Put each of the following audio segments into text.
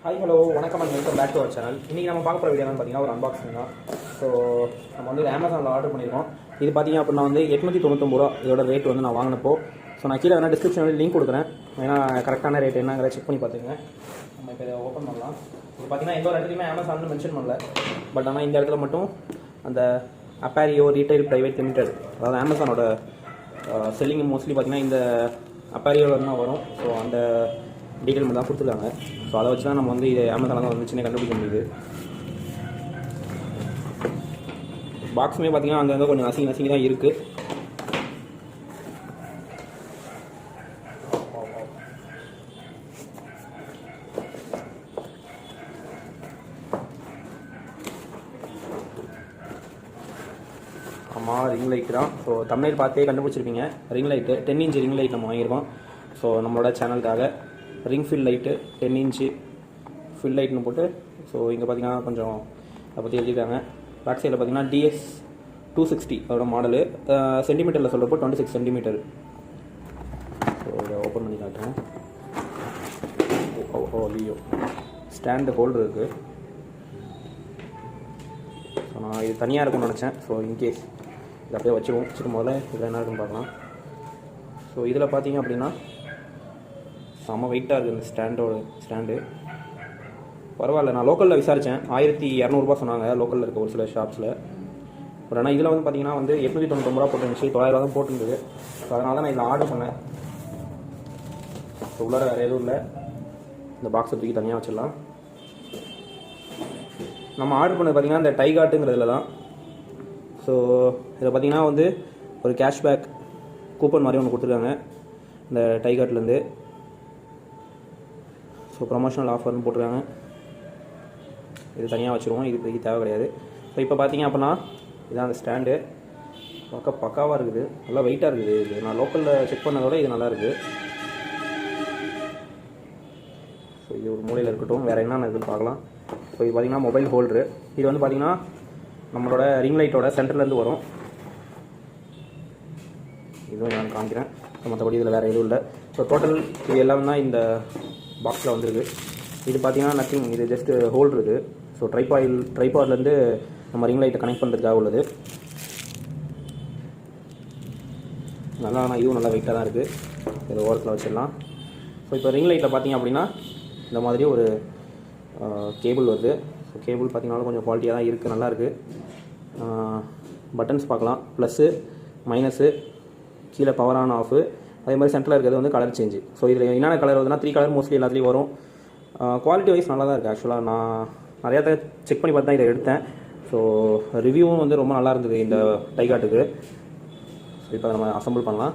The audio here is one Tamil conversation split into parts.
ஹாய் ஹலோ வணக்கம் and welcome back to our channel. இன்றைக்கி நம்ம பார்க்க போகிற வீடியோ பார்த்தீங்கன்னா ஒரு அன்பாக்சிங் தான். ஸோ நம்ம வந்து அமேசானில் ஆர்டர் பண்ணியிருக்கோம். இது பார்த்தீங்க அப்படின்னா வந்து 899 ரூபா இதோட ரேட் வந்து நான் வாங்கினப்போ. ஸோ நான் கீழே வேணால் டிஸ்கிரிப்ஷனில் லிங்க் கொடுக்குறேன், ஏன்னா கரெக்டான ரேட் என்னங்கிற செக் பண்ணி பார்த்துங்க. நம்ம இப்போ இதை ஓப்பன் பண்ணலாம். இது பார்த்தீங்கன்னா எந்த ஒரு இடத்துலையுமே அமேசான் மென்ஷன் பண்ணல, பட் ஆனால் இந்த இடத்துல மட்டும் அந்த அப்பேரியோ ரீட்டைல் ப்ரைவேட் லிமிடெட், அதாவது அமேசானோட செல்லிங் மோஸ்ட்லி பார்த்தீங்கன்னா இந்த அப்பேரியோவில் தான் வரும். ஸோ அந்த டீட்டெயில் மட்டும் தான் கொடுத்துருக்காங்க. ஸோ அதை வச்சு தான் நம்ம வந்து இது அமேசானில் தான் வந்துச்சுன்னு கண்டுபிடிக்க முடியுது. பாக்ஸுமே பார்த்தீங்கன்னா அங்கங்கே கொஞ்சம் நசுங்கி தான் இருக்குது. ஆமாம், ரிங் லைட் தான். ஸோ தமிழ் பார்த்தே கண்டுபிடிச்சிருப்பீங்க. Ring light 10 inch ring light நம்ம வாங்கியிருக்கோம். ஸோ நம்மளோட சேனலுக்காக ring fill light 10 inch fill லைட்னு போட்டு. ஸோ இங்கே பார்த்தீங்கன்னா கொஞ்சம் அதை பற்றி எழுதியிருக்காங்க. பேக் சைடில் பார்த்தீங்கன்னா DS 260 அதோட மாடலு. சென்டிமீட்டரில் சொல்கிறப்போ 26 சென்டிமீட்டர். ஸோ இதை ஓப்பன் பண்ணி காட்டுறேன். ஐயோ, ஸ்டாண்டு ஹோல்டர் இருக்குது. ஸோ நான் இது தனியாக இருக்கும்னு நினச்சேன். ஸோ இன்கேஸ் இதை அப்படியே வச்சுட்டு முதல்ல இதில் என்ன இருக்குன்னு பார்க்கலாம். ஸோ இதில் பார்த்தீங்க அப்படின்னா செம்ம வெயிட்டாக இருக்குது இந்த ஸ்டாண்டு. பரவாயில்ல, நான் லோக்கலில் விசாரித்தேன், 1200 சொன்னாங்க லோக்கலில் இருக்க ஒரு சில ஷாப்ஸில். பட் ஆனால் இதில் வந்து பார்த்தீங்கன்னா வந்து 899 ரூபா போட்டுருந்துச்சு, 900 தான் போட்டுருந்தது. ஸோ அதனால தான் நான் இதில் ஆர்டர் பண்ணேன். ஸோ உள்ளார வேறு எதுவும் இல்லை, இந்த பாக்ஸை தூக்கி தனியாக வச்சிடலாம். நம்ம ஆர்டர் பண்ணது பார்த்திங்கன்னா இந்த டைகாட்டுங்கிறதுல தான். ஸோ இதில் பார்த்திங்கன்னா வந்து ஒரு கேஷ்பேக் கூப்பன் மாதிரி ஒன்று கொடுத்துருக்காங்க இந்த டைகாட்லேருந்து. ஸோ ப்ரொமோஷனல் ஆஃபர்னு போட்டிருக்காங்க. இது தனியாக வச்சுருவோம், இது இப்போதைக்கு தேவை கிடையாது. ஸோ இப்போ பார்த்தீங்க அப்படின்னா இதான் அந்த ஸ்டாண்டு. பக்காவாக இருக்குது, நல்லா வெயிட்டாக இருக்குது. இது நான் லோக்கலில் செக் பண்ணதோட இது நல்லா இருக்குது. ஸோ இது ஒரு மூலையில் இருக்கட்டும், வேறு என்னென்ன இருக்குதுன்னு பார்க்கலாம். ஸோ இது பார்த்திங்கன்னா மொபைல் ஹோல்டரு. இது வந்து பார்த்திங்கன்னா நம்மளோட ரிங் லைட்டோட சென்டர்லேருந்து வரும். இதுவும் நான் காமிக்கிறேன். மற்றபடி இதில் வேறு எதுவும் இல்லை. ஸோ டோட்டல் இது எல்லாமே தான் இந்த பாக்ஸில் வந்துருக்கு. இது பார்த்தீங்கன்னா நத்திங், இது ஜஸ்ட்டு ஹோல்டர் இருக்குது. ஸோ ட்ரைபாட்லேருந்து நம்ம ரிங் லைட்டை கனெக்ட் பண்ணுறதுக்காக உள்ளது. நல்லா, ஆனால் இதுவும் நல்லா வெயிட்டாக தான் இருக்குது. இதை ஓரத்தில் வச்சிடலாம். ஸோ இப்போ ரிங் லைட்டில் பார்த்தீங்க அப்படின்னா இந்த மாதிரி ஒரு கேபிள் வருது. ஸோ கேபிள் பார்த்தீங்கன்னா கொஞ்சம் குவாலிட்டியாக தான் இருக்குது, நல்லாயிருக்கு. பட்டன்ஸ் பார்க்கலாம், ப்ளஸ்ஸு மைனஸு, கீழே பவர் ஆன் ஆஃபு, அதே மாதிரி சென்டரில் இருக்கிறது வந்து கலர் சேஞ்சு. ஸோ இதில் என்னென்ன கலர் வருதுன்னா 3 கலர் மோஸ்ட்லி எல்லாத்துலேயும் வரும். குவாலிட்டி வைஸ் நல்லா தான் இருக்குது. ஆக்சுவலாக நான் நிறையா செக் பண்ணி பார்த்து தான் இதை எடுத்தேன். ஸோ ரிவ்யூவும் வந்து ரொம்ப நல்லா இருந்தது இந்த டைகாட்டுக்கு. ஸோ இப்போ நம்ம அசம்பிள் பண்ணலாம்.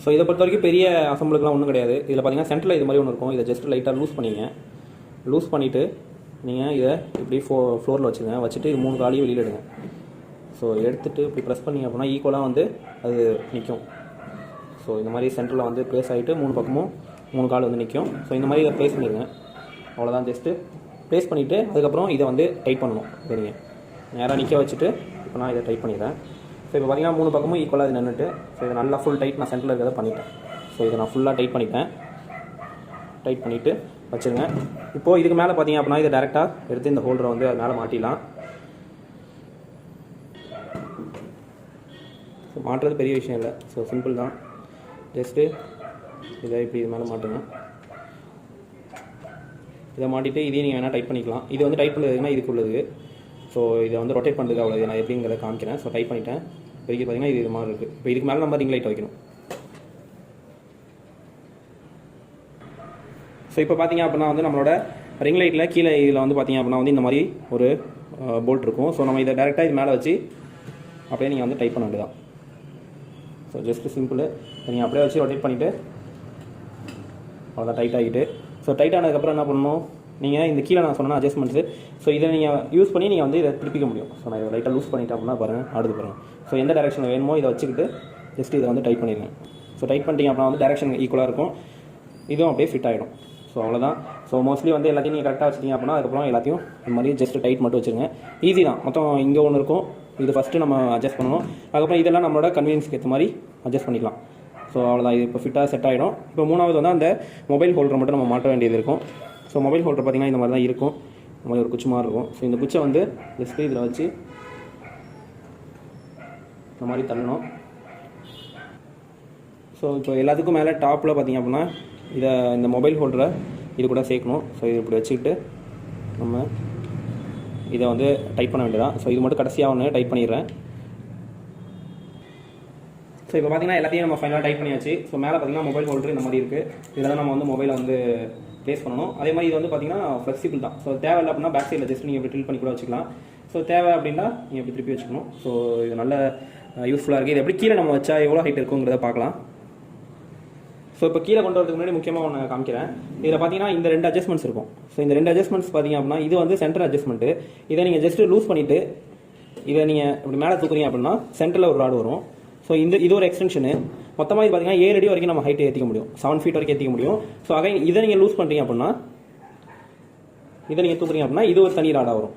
ஸோ இதை பொறுத்த வரைக்கும் பெரிய அசம்பிளுக்குலாம் ஒன்றும் கிடையாது. இதில் பார்த்தீங்கன்னா சென்டரில் இது மாதிரி ஒன்று இருக்கும். இதை ஜஸ்ட் லைட்டாக லூஸ் பண்ணிவிட்டு நீங்கள் இதை இப்படி ஃப்ளோரில் வச்சுட்டு இது 3 காலையும் வெளியில் எடுங்க. ஸோ எடுத்துகிட்டு இப்படி ப்ரெஸ் பண்ணிங்க அப்படின்னா ஈக்குவலாக வந்து அது நிற்கும். ஸோ இந்த மாதிரி சென்டரில் வந்து ப்ளேஸ் ஆகிட்டு 3 பக்கமும் 3 கால் வந்து நிற்கும். ஸோ இந்த மாதிரி இதை ப்ளேஸ் பண்ணிடுங்க. அவ்வளோதான், ஜஸ்ட்டு ப்ளேஸ் பண்ணிவிட்டு அதுக்கப்புறம் இதை வந்து டைட் பண்ணணும். சரிங்க, நேராக நிற்க வச்சுட்டு இப்போ நான் இதை டைட் பண்ணிடுறேன். ஸோ இப்போ பார்த்தீங்கன்னா 3 பக்கமும் ஈக்குவலாக இது நின்றுட்டு. ஸோ இதை நல்லா ஃபுல் டைட் நான் சென்டரில் இருக்கிறத பண்ணிட்டேன். ஸோ இதை நான் ஃபுல்லாக டைட் பண்ணிவிட்டு வச்சுருங்க. இப்போது இதுக்கு மேலே பார்த்தீங்க அப்படின்னா இதை டேரெக்டாக எடுத்து இந்த ஹோல்டரை வந்து அது மேலே மாட்டிடலாம். ஸோ மாட்டுறது பெரிய விஷயம் இல்லை. ஸோ சிம்பிள் தான். ஜஸ்ட்டு இதை இப்படி இது மேலே மாட்டுங்க. இதை மாட்டிட்டு இதையும் நீங்கள் வேணால் டைட் பண்ணிக்கலாம். இது வந்து டைட் பண்ணுறதுக்குன்னா இதுக்கு உள்ளது. ஸோ இதை வந்து ரொட்டேட் பண்ணுறதுக்கு அவ்வளோ நான் எப்படிங்கிறத காமிக்கிறேன். ஸோ டைட் பண்ணிட்டேன். இப்போதைக்கு பார்த்தீங்கன்னா இது மாதிரி இருக்குது. இப்போ இதுக்கு மேலே நம்ம ரிங் லைட் வைக்கணும். ஸோ இப்போ பார்த்தீங்க அப்படின்னா வந்து நம்மளோட ரிங் லைட்டில் கீழே இதில் வந்து பார்த்தீங்க அப்படின்னா வந்து இந்த மாதிரி ஒரு போல்ட் இருக்கும். ஸோ நம்ம இதை டேரெக்டாக இது மேலே வச்சு அப்படியே நீங்கள் வந்து டைட் பண்ண வேண்டியதான். So just simple. நீங்கள் அப்படியே வச்சு ரொட்டேட் பண்ணிவிட்டு அவ்வளோதான், டைட் ஆகிட்டு. ஸோ டைட் ஆனதுக்கப்புறம் என்ன பண்ணணும், நீங்கள் இந்த கீழே நான் சொன்ன அட்ஜஸ்ட்மெண்ட்ஸு. ஸோ இதை நீங்கள் யூஸ் பண்ணி நீங்கள் வந்து இதை திருப்பிக்க முடியும். ஸோ நான் இதை லைட்டாக லூஸ் பண்ணிட்டேன் அப்படின்னா பாருங்கள், அடுத்து பாருங்கள். ஸோ எந்த டேரெக்ஷனில் வேணுமோ இதை வச்சுக்கிட்டு ஜஸ்ட் இதை வந்து டைட் பண்ணிடுங்க. ஸோ டைட் பண்ணிட்டீங்க அப்படின்னா வந்து டேரெக்ஷன் ஈக்குவலாக இருக்கும். இதுவும் அப்படியே ஃபிட் ஆகிடும். ஸோ அவ்வளோதான். ஸோ மோஸ்ட்லி வந்து எல்லாத்தையும் நீங்கள் கரெக்டாக வச்சிட்டிங்க அப்படின்னா அதுக்கப்புறம் எல்லாத்தையும் இந்த மாதிரி ஜஸ்ட் டைட் மட்டும் வச்சுருங்க. ஈஸி தான். மொத்தம் இங்கே ஒன்று இருக்கும், இது ஃபஸ்ட்டு நம்ம அட்ஜஸ்ட் பண்ணணும். அதுக்கப்புறம் இதெல்லாம் நம்மளோட கன்வீனியன்ஸ்க்கு ஏற்ற மாதிரி அட்ஜஸ்ட் பண்ணிக்கலாம். ஸோ அவ்வளோதான், இது இப்போ ஃபிட்டாக செட் ஆகிடும். இப்போ மூணாவது வந்து அந்த மொபைல் ஹோல்டரை மட்டும் நம்ம மாட்ட வேண்டியது இருக்கும். ஸோ ஸோ மொபைல் ஹோல்டர் பார்த்திங்கன்னா இந்த மாதிரி தான் இருக்கும், இந்த மாதிரி ஒரு குச்சி மாதிரி இருக்கும். ஸோ இந்த குச்சை வந்து ஜஸ்ட்டு இதில் வச்சு இந்த மாதிரி தள்ளணும். ஸோ இப்போ எல்லாத்துக்கும் மேலே டாப்பில் பார்த்திங்க அப்படின்னா இந்த மொபைல் ஹோல்டரை இது கூட சேர்க்கணும். ஸோ இது இப்படி வச்சுக்கிட்டு நம்ம இதை வந்து டைப் பண்ண வேண்டியதான். ஸோ இது மட்டும் கடைசியாக ஒன்று டைப் பண்ணிடுறேன். ஸோ இப்போ பார்த்திங்கன்னா எல்லாத்தையும் நம்ம ஃபைனலாக டைப் பண்ணியாச்சு. ஸோ மேலே பார்த்திங்கன்னா மொபைல் ஹோல்டர் இந்த மாதிரி இருக்குது. இதில் தான் நம்ம வந்து மொபைலை வந்து ப்ளேஸ் பண்ணணும். அதே மாதிரி இது வந்து பார்த்திங்கன்னா ஃப்ளெக்சிபிள் தான். ஸோ தேவை அப்படின்னா பேக் சைடில் ஜஸ்ட் நீங்கள் இப்படி டில் பண்ணி கூட வச்சுக்கலாம். ஸோ தேவை அப்படின்னா நீங்கள் இப்படி திருப்பி வச்சுக்கணும். ஸோ இது நல்ல யூஸ்ஃபுல்லாக இருக்குது. இது எப்படி கீழே நம்ம வச்சா எவ்வளோ ஹைட் இருக்குங்கிறத பார்க்கலாம். ஸோ இப்போ கீழே கொண்டு வரதுக்கு முன்னாடி முக்கியமாக ஒன்று காமிக்கிறேன். இதில் பார்த்தீங்கன்னா இந்த 2 அட்ஜஸ்ட்மெண்ட்ஸ் இருக்கும். ஸோ இந்த 2 அட்ஜஸ்ட்மெண்ட்ஸ் பார்த்தீங்க அப்படின்னா இது வந்து சென்டர் அட்ஜஸ்ட்மெண்ட்டு. இதை நீங்கள் ஜஸ்ட்டு லூஸ் பண்ணிவிட்டு இதை நீங்கள் இப்படி மேலே தூக்குறீங்க அப்படின்னா சென்டரில் ஒரு ராடு வரும். ஸோ இது ஒரு எக்ஸ்டென்ஷனு. மொத்தமாக இது பார்த்தீங்கன்னா 7 அடி வரைக்கும் நம்ம ஹைட்டை ஏற்றிக்க முடியும், 7 feet வரைக்கும் ஏற்றிக்க முடியும். ஸோ அகைன் இதை நீங்கள் லூஸ் பண்ணுறீங்க அப்படின்னா இதை நீங்கள் தூக்குறீங்க அப்படின்னா இது ஒரு தனி ராடாக வரும்.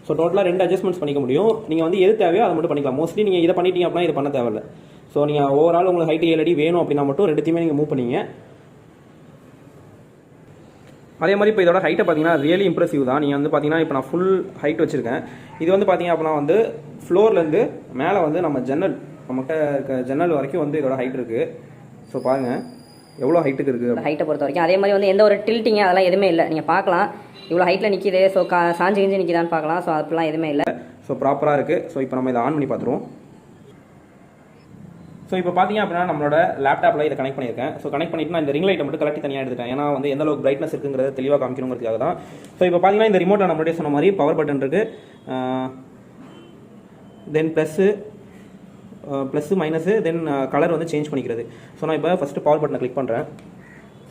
ஸோ டோட்டலாக 2 அட்ஜஸ்ட்மெண்ட்ஸ் பண்ணிக்க முடியும். நீங்கள் வந்து எது தேவையோ அதை மட்டும் பண்ணிக்கலாம். மோஸ்ட்லி நீங்கள் இதை பண்ணிட்டீங்க அப்படின்னா இது பண்ண தேவையில்லை. ஸோ நீங்கள் ஓவரால் உங்களுக்கு ஹைட்டு 7 அடி வேணும் அப்படின்னா மட்டும் 2த்தையுமே நீங்கள் மூவ் பண்ணிங்க. அதே மாதிரி இப்போ இதோட ஹைட்டை பார்த்தீங்கன்னா ரியலி இம்ப்ரெசிவ் தான். நீங்கள் வந்து பார்த்தீங்கன்னா இப்போ நான் ஃபுல் ஹைட் வச்சுருக்கேன். இது வந்து பார்த்தீங்க அப்படின்னா வந்து ஃப்ளோர்லேருந்து மேலே வந்து நம்ம நம்மகிட்ட இருக்க ஜன்னல் வரைக்கும் வந்து இதோட ஹைட் இருக்குது. ஸோ பாருங்கள் எவ்வளோ ஹைட்டுக்கு இருக்குது. ஹைட்டை பொறுத்த வரைக்கும் அதே மாதிரி வந்து எந்த ஒரு டில்ட்டிங் அதெல்லாம் எதுவுமே இல்லை. நீங்கள் பார்க்கலாம் இவ்வளோ ஹைட்டில் நிற்கிது. ஸோ சாஞ்சி கிஞ்சி நிற்கிதான்னு பார்க்கலாம். ஸோ அப்படிலாம் எதுவுமே இல்லை. ஸோ ப்ராப்பராக இருக்குது. ஸோ இப்போ நம்ம இதை ஆன் பண்ணி பார்த்துருவோம். ஸோ இப்போ பார்த்தீங்க அப்படின்னா நம்மளோட லேப்டாப்பில் இதை கனெக்ட் பண்ணியிருக்கேன். ஸோ கனெக்ட் பண்ணிட்டு நான் இந்த ரிங் லைட்டை மட்டும் கலட்டி தனியாக எடுத்துட்டேன். ஏன்னா வந்து எந்த அளவுக்கு பிரைட்னஸ் இருக்குங்கிறத தெளிவாக காமிக்கணுங்கிறதுக்காக தான். ஸோ இப்போ பார்த்தீங்கன்னா இந்த ரிமோட்டில் நம்மளுடைய சொன்ன மாதிரி பவர் பட்டன் இருக்குது. தென் ப்ளஸ்ஸு மைனஸு தென் கலர் வந்து சேஞ்ச் பண்ணிக்கிறது. ஸோ நான் இப்போ ஃபஸ்ட்டு பவர் பட்டனை கிளிக் பண்ணுறேன்.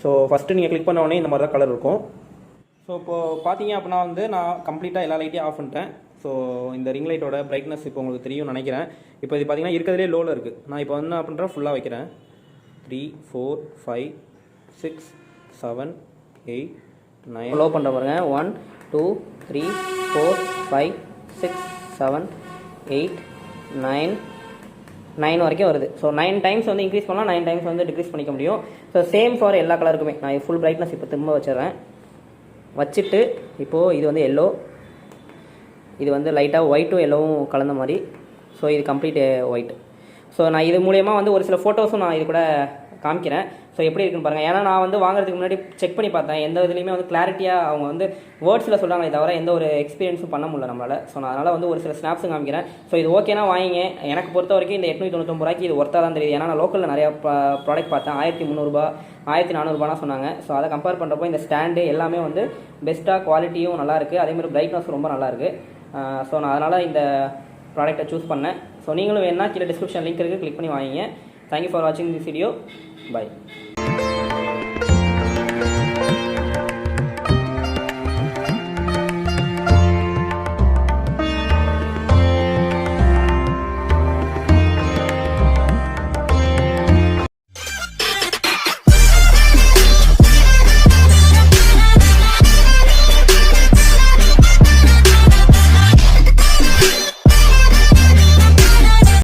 ஸோ ஃபஸ்ட்டு நீங்கள் கிளிக் பண்ண உடனே இந்த மாதிரி தான் கலர் இருக்கும். ஸோ இப்போது பார்த்தீங்க அப்படின்னா வந்து நான் கம்ப்ளீட்டாக எல்லா லைட்டையும் ஆஃப் பண்ணிட்டேன். ஸோ இந்த ரிங் லைட்டோட பிரைட்னஸ் இப்போ உங்களுக்கு தெரியும் நினைக்கிறேன். இப்போ இது பார்த்தீங்கன்னா இருக்கிறதுலே லோவில் இருக்குது. நான் இப்போ என்ன பண்ணுறேன், ஃபுல்லாக வைக்கிறேன். 3 4 5 6 7 8 9 லோ பண்ணுற பாருங்க. 1 2 3 4 5 6 7 8 9 வரைக்கும் வருது. ஸோ 9 டைம்ஸ் வந்து இன்க்ரீஸ் பண்ணலாம், 9 டைம்ஸ் வந்து டிக்ரீஸ் பண்ணிக்க முடியும். ஸோ சேம் ஃபார் எல்லா கலருக்குமே. நான் ஃபுல் பிரைட்னஸ் இப்போ திரும்ப வச்சிடறேன். வச்சுட்டு இப்போது இது வந்து எல்லோ, இது வந்து லைட்டாக ஒயிட்டும் எல்லோவும் கலந்த மாதிரி. ஸோ இது கம்ப்ளீட் ஒயிட். ஸோ நான் இது மூலயமா வந்து ஒரு சில ஃபோட்டோஸும் நான் இது கூட காமிக்கிறேன். ஸோ எப்படி இருக்குன்னு பாருங்கள். ஏன்னா நான் வந்து வாங்குறதுக்கு முன்னாடி செக் பண்ணி பார்த்தேன். எந்த இதுலேயுமே வந்து கிளாரிட்டியாக அவங்க வந்து வேர்ட்ஸில் சொல்கிறாங்களே தவிர எந்த ஒரு எக்ஸ்பீரியன்ஸும் பண்ண முடியல நம்மளால். ஸோ நான் அதனால் வந்து ஒரு சில ஸ்னாப்ஸும் காமிக்கிறேன். ஸோ இது ஓகேனா வாங்கிங்க. எனக்கு பொறுத்த வரைக்கும் இந்த 899 ரூபாய்க்கு இது ஒர்த்தாக தான் தெரியுது. ஏன்னா நான் லோக்கலில் நிறையா ப்ராடக்ட் பார்த்தேன். 1300 1400 சொன்னாங்க. ஸோ அதை கம்பேர் பண்ணுறப்போ இந்த ஸ்டாண்டு எல்லாமே வந்து பெஸ்ட்டாக, குவாலிட்டியும் நல்லாயிருக்கு. அதேமாதிரி பிரைட்னஸ் ரொம்ப நல்லாயிருக்கு. ஸோ நான் அதனால் இந்த ப்ராடக்ட்டை சூஸ் பண்ணேன். ஸோ நீங்களும் வேணா கீழே டிஸ்கிரிப்ஷன் லிங்க் இருக்குது, கிளிக் பண்ணி வாங்கிங்க. தேங்க்யூ ஃபார் வாட்சிங் திஸ் வீடியோ. பை.